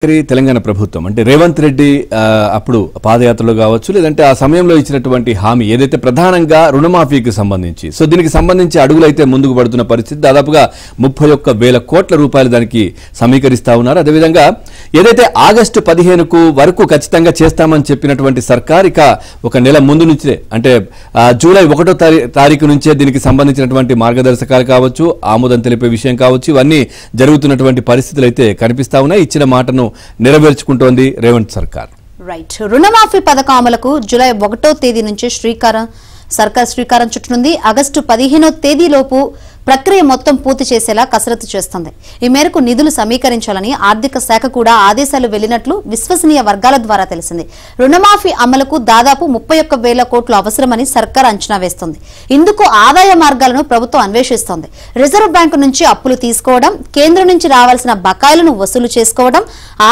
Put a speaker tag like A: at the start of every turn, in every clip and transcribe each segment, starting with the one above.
A: తెలంగాణ ప్రభుత్వం అంటే రేవంత్ రెడ్డి అప్పుడు పాదయాత్రలో కావచ్చు లేదంటే ఆ సమయంలో ఇచ్చినటువంటి హామీ ఏదైతే ప్రధానంగా రుణమాఫీకి సంబంధించి సో దీనికి సంబంధించి అడుగులైతే ముందుకు పడుతున్న పరిస్థితి దాదాపుగా 31,000 కోట్ల రూపాయలు దానికి సమీకరిస్తా ఉన్నారు. అదేవిధంగా ఏదైతే ఆగస్టు 15కు వరకు ఖచ్చితంగా చేస్తామని చెప్పినటువంటి సర్కార్ ఇక ఒక నెల ముందు నుంచే అంటే జూలై 1వ తారీఖు నుంచే దీనికి సంబంధించినటువంటి మార్గదర్శకాలు కావచ్చు ఆమోదం తెలిపే విషయం కావచ్చు ఇవన్నీ జరుగుతున్నటువంటి పరిస్థితులు అయితే కనిపిస్తా ఉన్నాయి. ఇచ్చిన మాటను నెరవేర్చుకుంటోంది రేవంత్ సర్కార్.
B: రైట్. రుణమాఫీ పథకం అమలుకు జూలై 1వ తేదీ నుంచి సర్కార్ శ్రీకారం చుట్టనుంది. ఆగస్టు 15వ తేదీలోపు ప్రక్రియ మొత్తం పూర్తి చేసేలా కసరత్తు చేస్తుంది. ఈ మేరకు నిధులు సమీకరించాలని ఆర్థిక శాఖ కూడా ఆదేశాలు వెళ్లినట్లు విశ్వసనీయ వర్గాల ద్వారా తెలిసింది. రుణమాఫీ అమలుకు దాదాపు 31,000 కోట్లు అవసరమని సర్కార్ అంచనా వేస్తోంది. ఇందుకు ఆదాయ మార్గాలను ప్రభుత్వం అన్వేషిస్తోంది. రిజర్వ్ బ్యాంకు నుంచి అప్పులు తీసుకోవడం, కేంద్రం నుంచి రావాల్సిన బకాయిలను వసూలు చేసుకోవడం,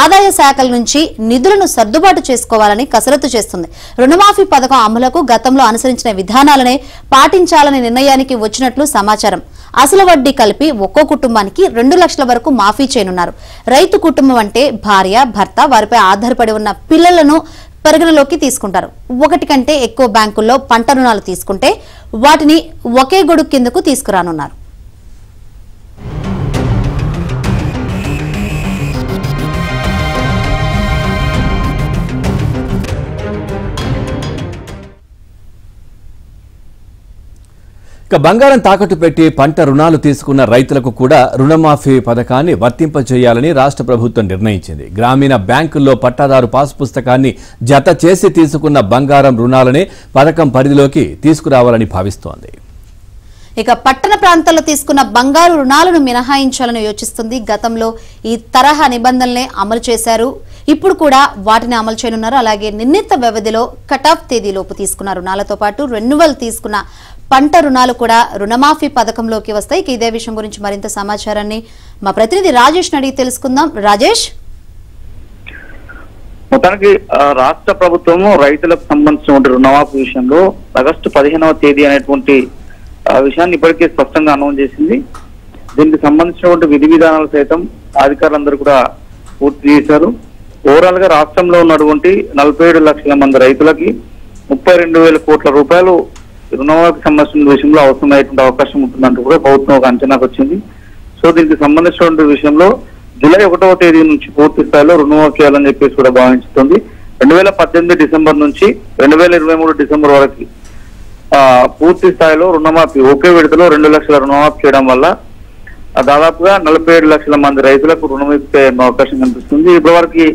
B: ఆదాయ శాఖల నుంచి నిధులను సర్దుబాటు చేసుకోవాలని కసరత్తు చేస్తుంది. రుణమాఫీ పథకం అమలుకు గతంలో అనుసరించిన విధానాలనే పాటించాలనే నిర్ణయానికి వచ్చినట్లు సమాచారం. అసలు వడ్డీ కలిపి ఒక్కో కుటుంబానికి 2 లక్షల వరకు మాఫీ చేయనున్నారు. రైతు కుటుంబం అంటే భార్య, భర్త, వారిపై ఆధారపడి ఉన్న పిల్లలను పరిగణలోకి తీసుకుంటారు. 1 కంటే ఎక్కువ బ్యాంకుల్లో పంట రుణాలు తీసుకుంటే వాటిని ఒకే గొడుగు కిందకు తీసుకురానున్నారు.
A: ఇక బంగారం తాకట్టు పెట్టి పంట రుణాలు తీసుకున్న రైతులకు కూడా రుణమాఫీ పథకాన్ని వర్తింపజేయాలని రాష్ట్ర ప్రభుత్వం నిర్ణయించింది. గ్రామీణ బ్యాంకుల్లో పట్టాదారు పాస్ పుస్తకాన్ని జత చేసి తీసుకున్న బంగారం రుణాలనే పథకం పరిధిలోకి తీసుకురావాలని భావిస్తోంది.
B: ఇక పట్టణ ప్రాంతాల్లో తీసుకున్న బంగారు రుణాలను మినహాయించాలని యోచిస్తుంది. గతంలో ఈ తరహా నిబంధనలే అమలు చేశారు. ఇప్పుడు కూడా వాటిని అమలు చేయనున్నారు. అలాగే నిర్ణీత వ్యవధిలో కటాఫ్ తేదీలోపు తీసుకున్న రుణాలతో పాటు రెన్యువల్ తీసుకున్న పంట రుణాలు కూడా రుణమాఫీ పథకంలోకి వస్తాయి. ఇదే విషయం గురించి మరింత సమాచారాన్ని మా ప్రతినిధి రాజేష్ అడిగి తెలుసుకుందాం. రాజేష్,
C: మొత్తానికి రాష్ట్ర ప్రభుత్వము రైతులకు సంబంధించిన రుణమాఫీ విషయంలో ఆగస్టు 15వ తేదీ అనేటువంటి విషయాన్ని ఇప్పటికే స్పష్టంగా అనౌన్స్ చేసింది. దీనికి సంబంధించినటువంటి విధి విధానాలు సైతం అధికారులందరూ కూడా పూర్తి చేశారు. ఓవరాల్ గా రాష్ట్రంలో ఉన్నటువంటి 47 లక్షల మంది రైతులకి 32,000 కోట్ల రూపాయలు రుణమాఫీకి సంబంధించిన విషయంలో అవసరమైనటువంటి అవకాశం ఉంటుందంటూ కూడా ప్రభుత్వం ఒక అంచనాకు వచ్చింది. సో దీనికి సంబంధించినటువంటి విషయంలో జూలై 1వ తేదీ నుంచి పూర్తి స్థాయిలో రుణమాఫీ చేయాలని చెప్పేసి కూడా భావించుతుంది. 2018 డిసెంబర్ నుంచి 2023 డిసెంబర్ వరకు పూర్తి స్థాయిలో రుణమాఫీ ఒకే విడతలో 2 లక్షల రుణమాఫీ చేయడం వల్ల దాదాపుగా 47 లక్షల మంది రైతులకు రుణమాఫీ అవకాశం కనిపిస్తుంది. ఇప్పటివరకు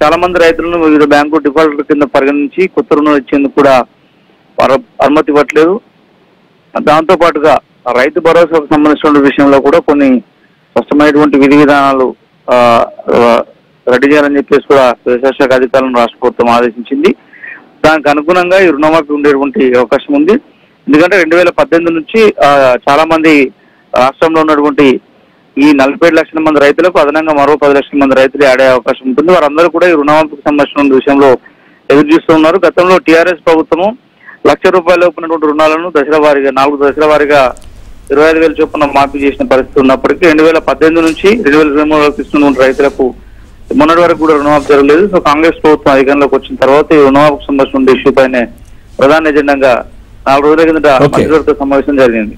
C: చాలా మంది రైతులను వివిధ బ్యాంకు డిఫాల్టర్ కింద పరిగణించి కొత్త రుణం ఇచ్చేందుకు కూడా అనుమతి ఇవ్వట్లేదు. దాంతో పాటుగా రైతు భరోసాకు సంబంధించిన విషయంలో కూడా కొన్ని స్పష్టమైనటువంటి విధి విధానాలు రెడీ చేయాలని చెప్పేసి కూడా వ్యవసాయ శాఖ అధికారులను రాష్ట్ర ప్రభుత్వం ఆదేశించింది. దానికి అనుగుణంగా ఈ రుణమాఫీ ఉండేటువంటి అవకాశం ఉంది. ఎందుకంటే 2018 నుంచి చాలా మంది రాష్ట్రంలో ఉన్నటువంటి ఈ 47 లక్షల మంది రైతులకు అదనంగా మరో 10 లక్షల మంది రైతులు ఆడే అవకాశం ఉంటుంది. వారందరూ కూడా ఈ రుణమాఫీకి సంబంధించిన విషయంలో ఎదురు చూస్తున్నారు. గతంలో టీఆర్ఎస్ ప్రభుత్వము ₹1,00,000 ఉన్నటువంటి రుణాలను 4 దశల వారీగా 25,000 చొప్పున మాఫీ చేసిన పరిస్థితి ఉన్నప్పటికీ 2018 నుంచి 2023 వరకు ఇస్తున్న రైతులకు మొన్నటి వరకు కూడా రుణమాఫీ జరగలేదు. సో కాంగ్రెస్ ప్రభుత్వం అధికారంలోకి వచ్చిన తర్వాత ఈ రుణమాఫీకి సంబంధించిన ఇష్యూ పైన ప్రధాన ఎజెండాగా 4 రోజుల కిందట మంత్రివర్గ సమావేశం జరిగింది.